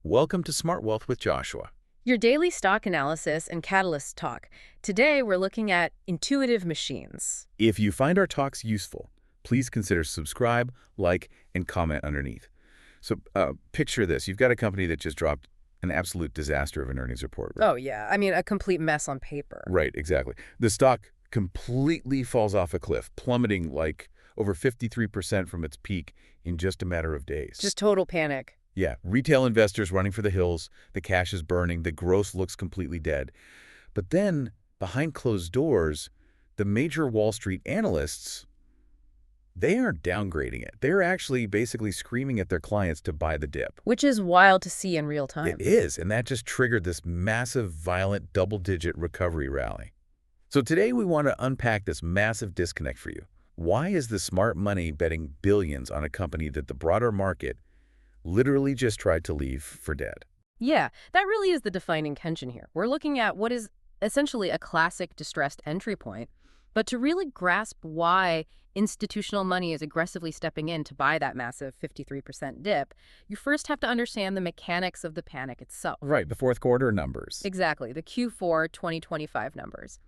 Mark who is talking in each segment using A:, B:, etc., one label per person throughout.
A: Welcome to Smart Wealth with Joshua.
B: Your daily stock analysis and catalyst talk. Today, we're looking at intuitive machines.
A: If you find our talks useful, please consider subscribe, like, and comment underneath. So picture this. You've got a company that just dropped an absolute disaster of an earnings report. Right?
B: Oh, yeah. I mean, a complete mess on paper.
A: Right, exactly. The stock completely falls off a cliff, plummeting like over 53% from its peak in just a matter of days.
B: Just total panic.
A: Yeah, retail investors running for the hills, the cash is burning, the growth looks completely dead. But then, behind closed doors, the major Wall Street analysts, they aren't downgrading it. They're actually basically screaming at their clients to buy the dip.
B: Which is wild to see in real time.
A: It is, and that just triggered this massive, violent, double-digit recovery rally. So today we want to unpack this massive disconnect for you. Why is the smart money betting billions on a company that the broader market literally just tried to leave for dead?
B: Yeah, that really is the defining tension here. We're looking at what is essentially a classic distressed entry point, but to really grasp why institutional money is aggressively stepping in to buy that massive 53% dip, you first have to understand the mechanics of the panic itself.
A: Right, the fourth quarter numbers.
B: Exactly, the Q4 2025 numbers.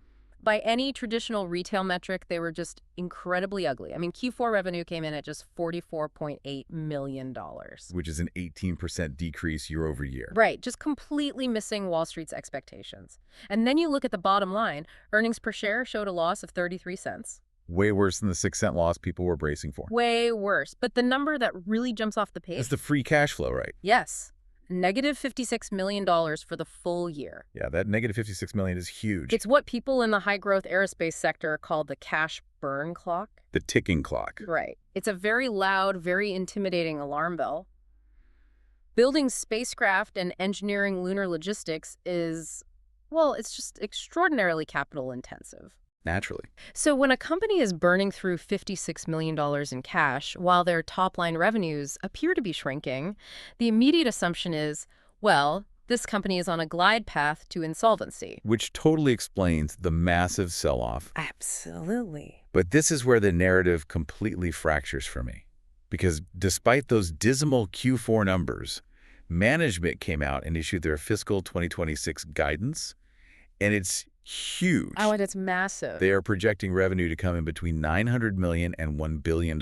B: By any traditional retail metric, they were just incredibly ugly. I mean, Q4 revenue came in at just $44.8 million.
A: Which is an 18% decrease year over year.
B: Right, just completely missing Wall Street's expectations. And then you look at the bottom line. Earnings per share showed a loss of 33 cents.
A: Way worse than the 6-cent loss people were bracing for.
B: Way worse. But the number that really jumps off the page...
A: It's the free cash flow, right?
B: Yes. Negative $56 million for the full year.
A: Yeah, that negative $56 million is huge.
B: It's what people in the high-growth aerospace sector call the cash burn clock.
A: The ticking clock.
B: Right. It's a very loud, very intimidating alarm bell. Building spacecraft and engineering lunar logistics is, well, it's just extraordinarily capital intensive.
A: Naturally.
B: So when a company is burning through $56 million in cash while their top-line revenues appear to be shrinking, the immediate assumption is, well, this company is on a glide path to insolvency.
A: Which totally explains the massive sell-off.
B: Absolutely.
A: But this is where the narrative completely fractures for me. Because despite those dismal Q4 numbers, management came out and issued their fiscal 2026 guidance, and it's huge.
B: Oh, and it's massive.
A: They are projecting revenue to come in between $900 million and $1 billion.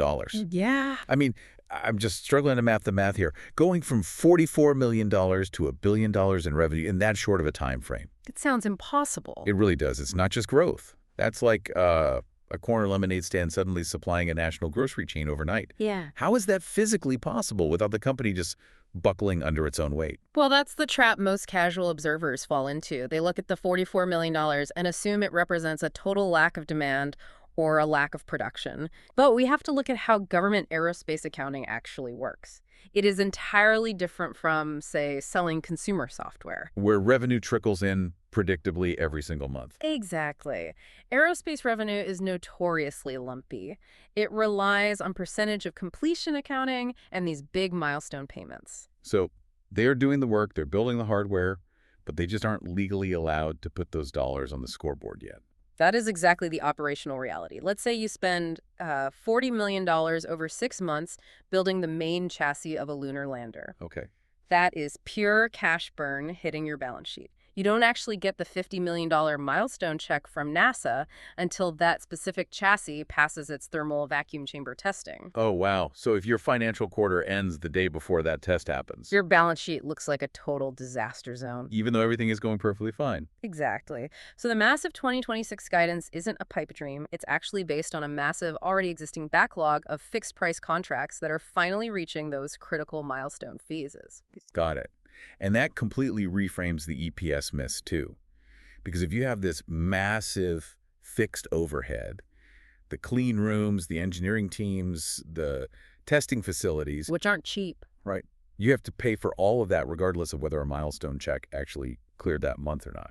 B: Yeah.
A: I mean, I'm just struggling to map the math here. Going from $44 million to $1 billion in revenue in that short of a time frame.
B: It sounds impossible.
A: It really does. It's not just growth. That's like a corner lemonade stand suddenly supplying a national grocery chain overnight.
B: Yeah.
A: How is that physically possible without the company just buckling under its own weight?
B: Well, that's the trap most casual observers fall into. They look at the $44 million and assume it represents a total lack of demand or a lack of production. But we have to look at how government aerospace accounting actually works. It is entirely different from, say, selling consumer software,
A: where revenue trickles in predictably every single month.
B: Exactly. Aerospace revenue is notoriously lumpy. It relies on percentage of completion accounting and these big milestone payments.
A: So they're doing the work, they're building the hardware, but they just aren't legally allowed to put those dollars on the scoreboard yet.
B: That is exactly the operational reality. Let's say you spend $40 million over 6 months building the main chassis of a lunar lander.
A: Okay.
B: That is pure cash burn hitting your balance sheet. You don't actually get the $50 million milestone check from NASA until that specific chassis passes its thermal vacuum chamber testing.
A: Oh, wow. So if your financial quarter ends the day before that test happens,
B: Your balance sheet looks like a total disaster zone.
A: even though everything is going perfectly fine.
B: Exactly. So the massive 2026 guidance isn't a pipe dream. It's actually based on a massive, already existing backlog of fixed-price contracts that are finally reaching those critical milestone phases.
A: Got it. And that completely reframes the EPS miss, too. Because if you have this massive fixed overhead, the clean rooms, the engineering teams, the testing facilities,
B: Which aren't cheap.
A: right, you have to pay for all of that regardless of whether a milestone check actually cleared that month or not.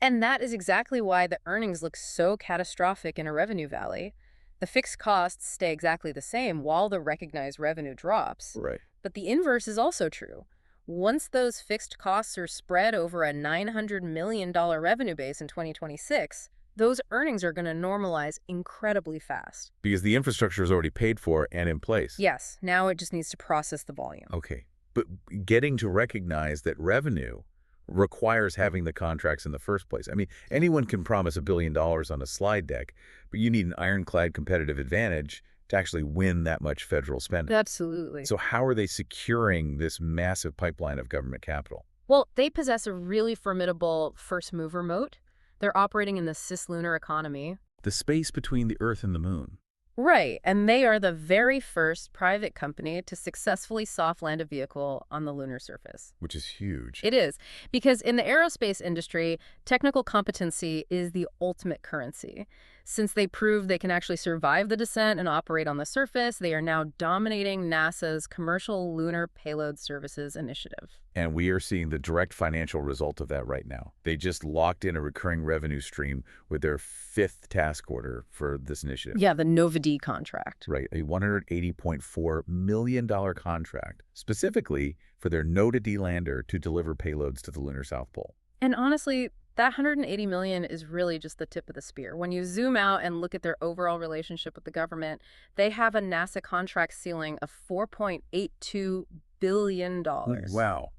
B: And that is exactly why the earnings look so catastrophic in a revenue valley. The fixed costs stay exactly the same while the recognized revenue drops.
A: Right.
B: But the inverse is also true. Once those fixed costs are spread over a $900 million revenue base in 2026, those earnings are going to normalize incredibly fast.
A: Because the infrastructure is already paid for and in place.
B: Yes, now it just needs to process the volume.
A: Okay. But getting to recognize that revenue requires having the contracts in the first place. I mean, anyone can promise $1 billion on a slide deck, but you need an ironclad competitive advantage to actually win that much federal spending.
B: Absolutely.
A: So how are they securing this massive pipeline of government capital?
B: Well, they possess a really formidable first mover moat. They're operating in the cislunar economy.
A: The space between the Earth and the Moon.
B: Right, and they are the very first private company to successfully soft land a vehicle on the lunar surface.
A: Which is huge.
B: It is, because in the aerospace industry, technical competency is the ultimate currency. Since they proved they can actually survive the descent and operate on the surface, they are now dominating NASA's Commercial Lunar Payload Services initiative.
A: And we are seeing the direct financial result of that right now. They just locked in a recurring revenue stream with their 5th task order for this initiative.
B: Yeah, the Nova-D contract.
A: Right, a $180.4 million contract, specifically for their Nova-D lander to deliver payloads to the lunar South Pole.
B: And honestly, that $180 million is really just the tip of the spear. When you zoom out and look at their overall relationship with the government, they have a NASA contract ceiling of $4.82 billion.
A: Wow.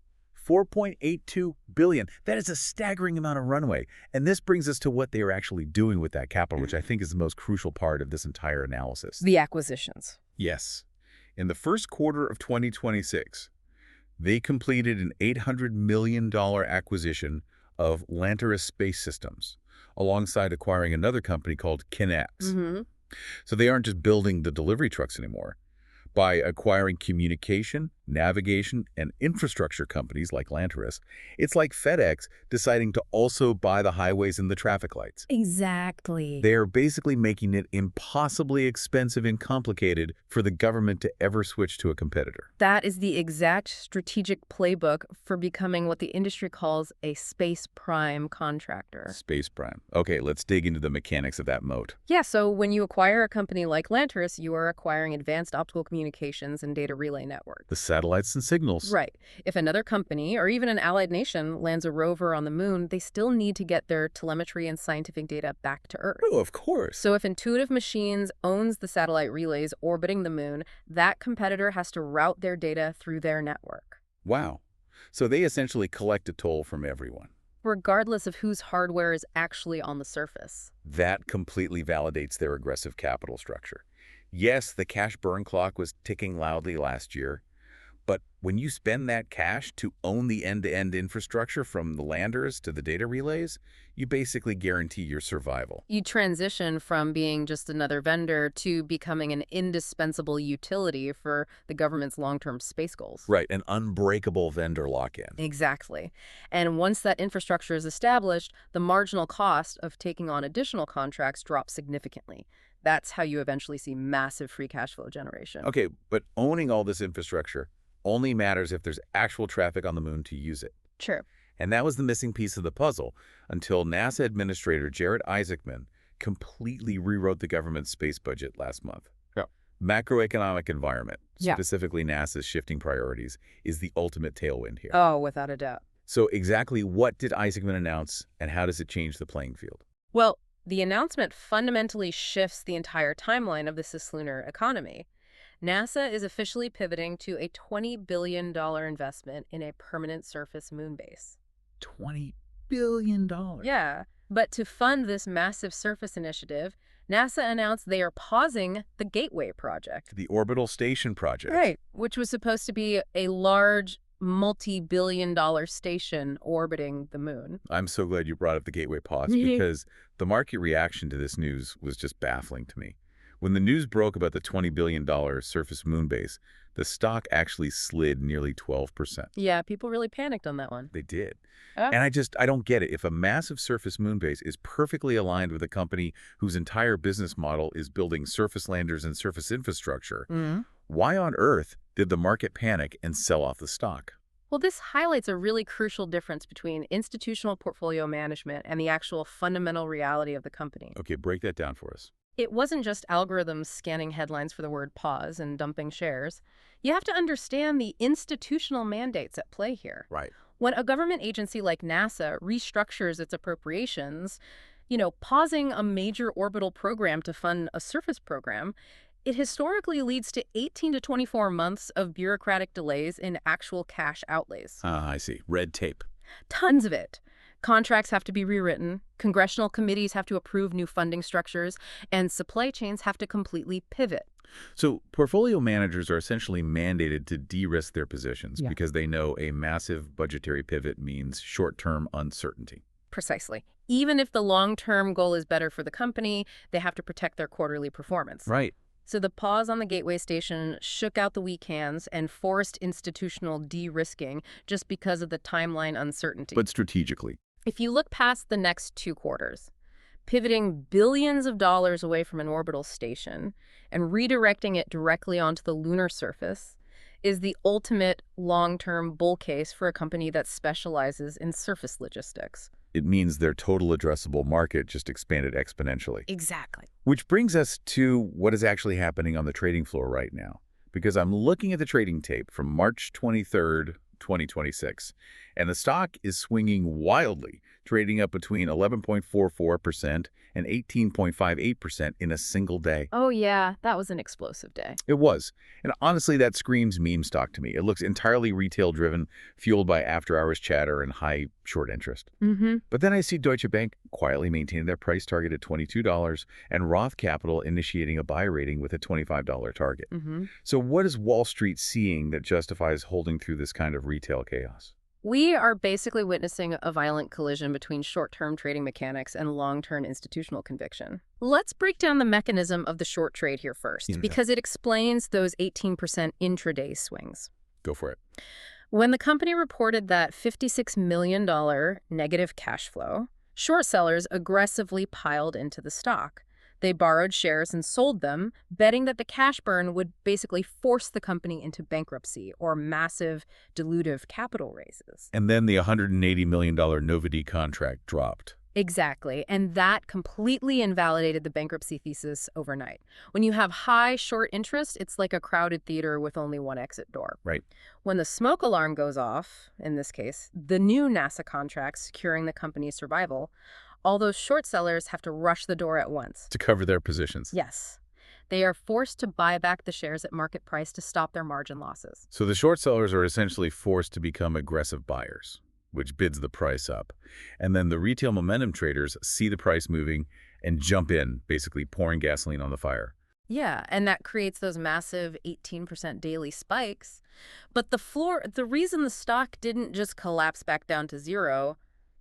A: $4.82 billion. That is a staggering amount of runway. And this brings us to what they are actually doing with that capital, which I think is the most crucial part of this entire analysis.
B: The acquisitions.
A: Yes. In the first quarter of 2026, they completed an $800 million acquisition of Lanteris Space Systems, alongside acquiring another company called Kinex. So they aren't just building the delivery trucks anymore. By acquiring communication, navigation, and infrastructure companies like Lanteris, it's like FedEx deciding to also buy the highways and the traffic lights.
B: Exactly.
A: They're basically making it impossibly expensive and complicated for the government to ever switch to a competitor.
B: That is the exact strategic playbook for becoming what the industry calls a space prime contractor.
A: Space prime. Okay, let's dig into the mechanics of that moat.
B: Yeah, so when you acquire a company like Lanteris, you are acquiring advanced optical communications and data relay networks.
A: The satellites and signals.
B: Right. If another company, or even an allied nation, lands a rover on the moon, they still need to get their telemetry and scientific data back to Earth.
A: Oh, of course.
B: So if Intuitive Machines owns the satellite relays orbiting the moon, that competitor has to route their data through their network.
A: Wow. So they essentially collect a toll from everyone.
B: Regardless of whose hardware is actually on the surface.
A: That completely validates their aggressive capital structure. Yes, the cash burn clock was ticking loudly last year, but when you spend that cash to own the end-to-end infrastructure from the landers to the data relays, you basically guarantee your survival.
B: You transition from being just another vendor to becoming an indispensable utility for the government's long-term space goals.
A: Right, an unbreakable vendor lock-in.
B: Exactly. And once that infrastructure is established, the marginal cost of taking on additional contracts drops significantly. That's how you eventually see massive free cash flow generation.
A: Okay, but owning all this infrastructure only matters if there's actual traffic on the moon to use it.
B: Sure.
A: And that was the missing piece of the puzzle until NASA Administrator Jared Isaacman completely rewrote the government's space budget last month.
C: Yeah.
A: Macroeconomic environment,
B: Yeah.
A: specifically NASA's shifting priorities, is the ultimate tailwind here.
B: Oh, without a doubt.
A: So exactly what did Isaacman announce, and how does it change the playing field?
B: Well, the announcement fundamentally shifts the entire timeline of the cislunar economy. NASA is officially pivoting to a $20 billion investment in a permanent surface moon base.
A: $20 billion.
B: Yeah, but to fund this massive surface initiative, NASA announced they are pausing the Gateway project.
A: The orbital station project.
B: Right, which was supposed to be a large, multi-billion-dollar station orbiting the moon.
A: I'm so glad you brought up the Gateway pause because the market reaction to this news was just baffling to me. When the news broke about the $20 billion surface moon base, the stock actually slid nearly 12%.
B: Yeah, people really panicked on that one.
A: They did. And I don't get it. If a massive surface moon base is perfectly aligned with a company whose entire business model is building surface landers and surface infrastructure, why on earth did the market panic and sell off the stock?
B: Well, this highlights a really crucial difference between institutional portfolio management and the actual fundamental reality of the company.
A: Okay, break that down for us.
B: It wasn't just algorithms scanning headlines for the word pause and dumping shares. You have to understand the institutional mandates at play here.
A: Right.
B: When a government agency like NASA restructures its appropriations, pausing a major orbital program to fund a surface program, It historically leads to 18 to 24 months of bureaucratic delays in actual cash outlays.
A: Ah, I see. Red tape.
B: Tons of it. Contracts have to be rewritten, congressional committees have to approve new funding structures, and supply chains have to completely pivot.
A: So portfolio managers are essentially mandated to de-risk their positions
B: Yeah.
A: because they know a massive budgetary pivot means short-term uncertainty.
B: Precisely. Even if the long-term goal is better for the company, they have to protect their quarterly performance.
A: Right.
B: So the pause on the gateway station shook out the weak hands and forced institutional de-risking just because of the timeline uncertainty.
A: But strategically.
B: If you look past the next 2 quarters, pivoting billions of dollars away from an orbital station and redirecting it directly onto the lunar surface is the ultimate long-term bull case for a company that specializes in surface logistics.
A: It means their total addressable market just expanded exponentially.
B: Exactly.
A: Which brings us to what is actually happening on the trading floor right now. Because I'm looking at the trading tape from March 23rd, 2026, and the stock is swinging wildly, trading up between 11.44% and 18.58% in a single day.
B: Oh yeah, that was an explosive day.
A: It was. And honestly, that screams meme stock to me. It looks entirely retail-driven, fueled by after-hours chatter and high short interest.
B: Mm-hmm.
A: But then I see Deutsche Bank quietly maintaining their price target at $22 and Roth Capital initiating a buy rating with a $25 target.
B: Mm-hmm.
A: So what is Wall Street seeing that justifies holding through this kind of retail chaos?
B: We are basically witnessing a violent collision between short-term trading mechanics and long-term institutional conviction. Let's break down the mechanism of the short trade here first,
A: Yeah.
B: because it explains those 18% intraday swings.
A: Go for it.
B: When the company reported that $56 million negative cash flow, short sellers aggressively piled into the stock. They borrowed shares and sold them, betting that the cash burn would basically force the company into bankruptcy or massive dilutive capital raises.
A: And then the $180 million Novity contract dropped.
B: Exactly, and that completely invalidated the bankruptcy thesis overnight. When you have high short interest, it's like a crowded theater with only one exit door.
A: Right.
B: When the smoke alarm goes off, in this case, the new NASA contract securing the company's survival, all those short sellers have to rush the door at once.
A: To cover their positions.
B: Yes. They are forced to buy back the shares at market price to stop their margin losses.
A: So the short sellers are essentially forced to become aggressive buyers, which bids the price up. And then the retail momentum traders see the price moving and jump in, basically pouring gasoline on the fire.
B: Yeah, and that creates those massive 18% daily spikes. But the reason the stock didn't just collapse back down to zero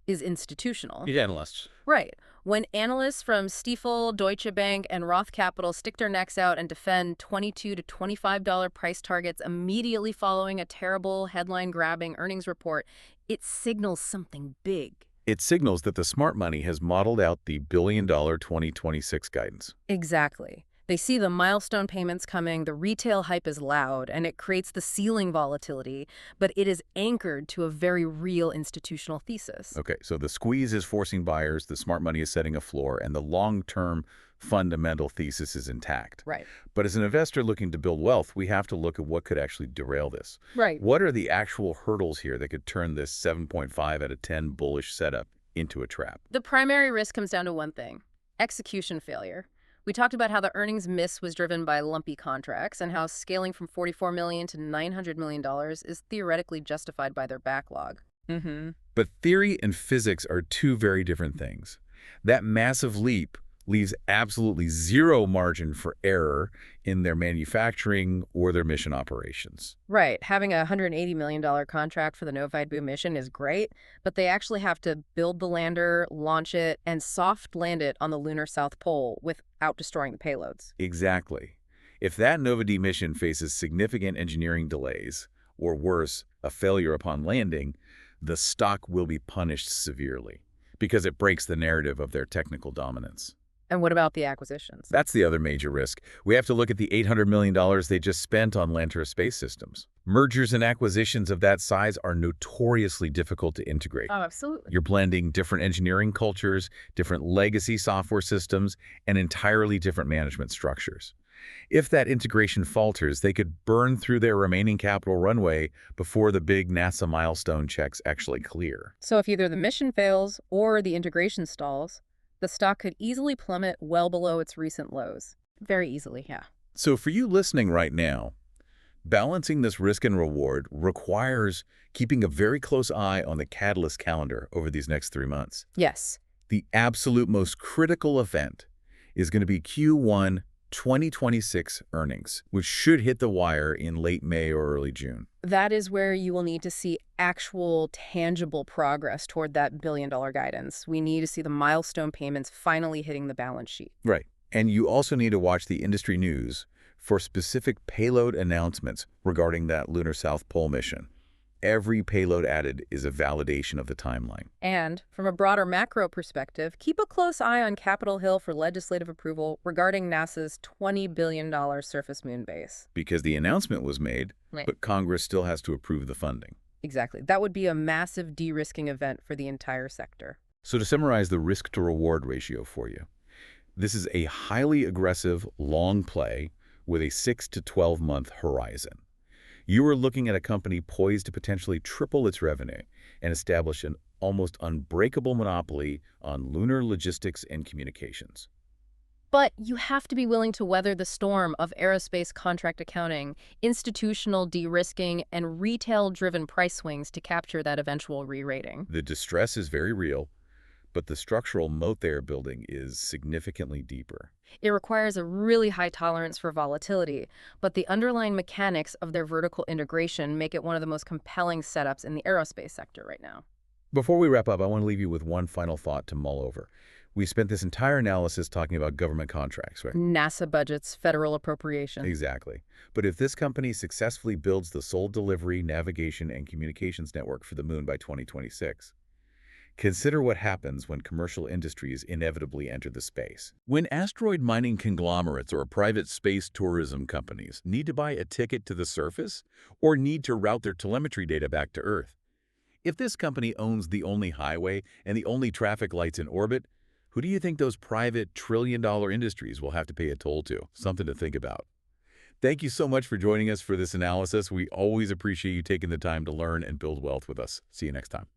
B: is institutional.
A: These analysts.
B: Right. When analysts from Stifel, Deutsche Bank, and Roth Capital stick their necks out and defend $22 to $25 price targets immediately following a terrible headline-grabbing earnings report, it signals something big.
A: It signals that the smart money has modeled out the billion-dollar 2026 guidance.
B: Exactly. They see the milestone payments coming, the retail hype is loud, and it creates the ceiling volatility, but it is anchored to a very real institutional thesis.
A: Okay, so the squeeze is forcing buyers, the smart money is setting a floor, and the long-term fundamental thesis is intact.
B: Right.
A: But as an investor looking to build wealth, we have to look at what could actually derail this.
B: Right.
A: What are the actual hurdles here that could turn this 7.5 out of 10 bullish setup into a trap?
B: The primary risk comes down to one thing: execution failure. We talked about how the earnings miss was driven by lumpy contracts and how scaling from $44 million to $900 million is theoretically justified by their backlog.
A: But theory and physics are two very different things. That massive leap leaves absolutely zero margin for error in their manufacturing or their mission operations.
B: Right. Having a $180 million contract for the Novi mission is great, but they actually have to build the lander, launch it, and soft land it on the lunar South Pole without destroying the payloads.
A: Exactly. If that Nova-D mission faces significant engineering delays, or worse, a failure upon landing, the stock will be punished severely because it breaks the narrative of their technical dominance.
B: And what about the acquisitions?
A: That's the other major risk. We have to look at the $800 million they just spent on LUNR space systems. Mergers and acquisitions of that size are notoriously difficult to integrate.
B: Oh, absolutely.
A: You're blending different engineering cultures, different legacy software systems, and entirely different management structures. If that integration falters, they could burn through their remaining capital runway before the big NASA milestone checks actually clear.
B: So if either the mission fails or the integration stalls, the stock could easily plummet well below its recent lows. Very easily, yeah.
A: So for you listening right now, balancing this risk and reward requires keeping a very close eye on the catalyst calendar over these next 3 months.
B: Yes.
A: The absolute most critical event is going to be Q1 2026 earnings, which should hit the wire in late May or early June.
B: That is where you will need to see actual tangible progress toward that billion-dollar guidance. We need to see the milestone payments finally hitting the balance sheet.
A: Right. And you also need to watch the industry news for specific payload announcements regarding that lunar South Pole mission. Every payload added is a validation of the timeline.
B: And from a broader macro perspective, keep a close eye on Capitol Hill for legislative approval regarding NASA's $20 billion surface moon base.
A: Because the announcement was made,
B: Right.
A: but Congress still has to approve the funding.
B: Exactly. That would be a massive de-risking event for the entire sector.
A: So to summarize the risk-to-reward ratio for you, this is a highly aggressive, long play with a 6 to 12-month horizon. You are looking at a company poised to potentially triple its revenue and establish an almost unbreakable monopoly on lunar logistics and communications.
B: But you have to be willing to weather the storm of aerospace contract accounting, institutional de-risking, and retail-driven price swings to capture that eventual re-rating.
A: The distress is very real, but the structural moat they are building is significantly deeper.
B: It requires a really high tolerance for volatility, but the underlying mechanics of their vertical integration make it one of the most compelling setups in the aerospace sector right now.
A: Before we wrap up, I want to leave you with one final thought to mull over. We spent this entire analysis talking about government contracts, right?
B: NASA budgets, federal appropriation.
A: Exactly. But if this company successfully builds the sole delivery, navigation, and communications network for the moon by 2026, consider what happens when commercial industries inevitably enter the space. When asteroid mining conglomerates or private space tourism companies need to buy a ticket to the surface or need to route their telemetry data back to Earth, if this company owns the only highway and the only traffic lights in orbit, who do you think those private trillion-dollar industries will have to pay a toll to? Something to think about. Thank you so much for joining us for this analysis. We always appreciate you taking the time to learn and build wealth with us. See you next time.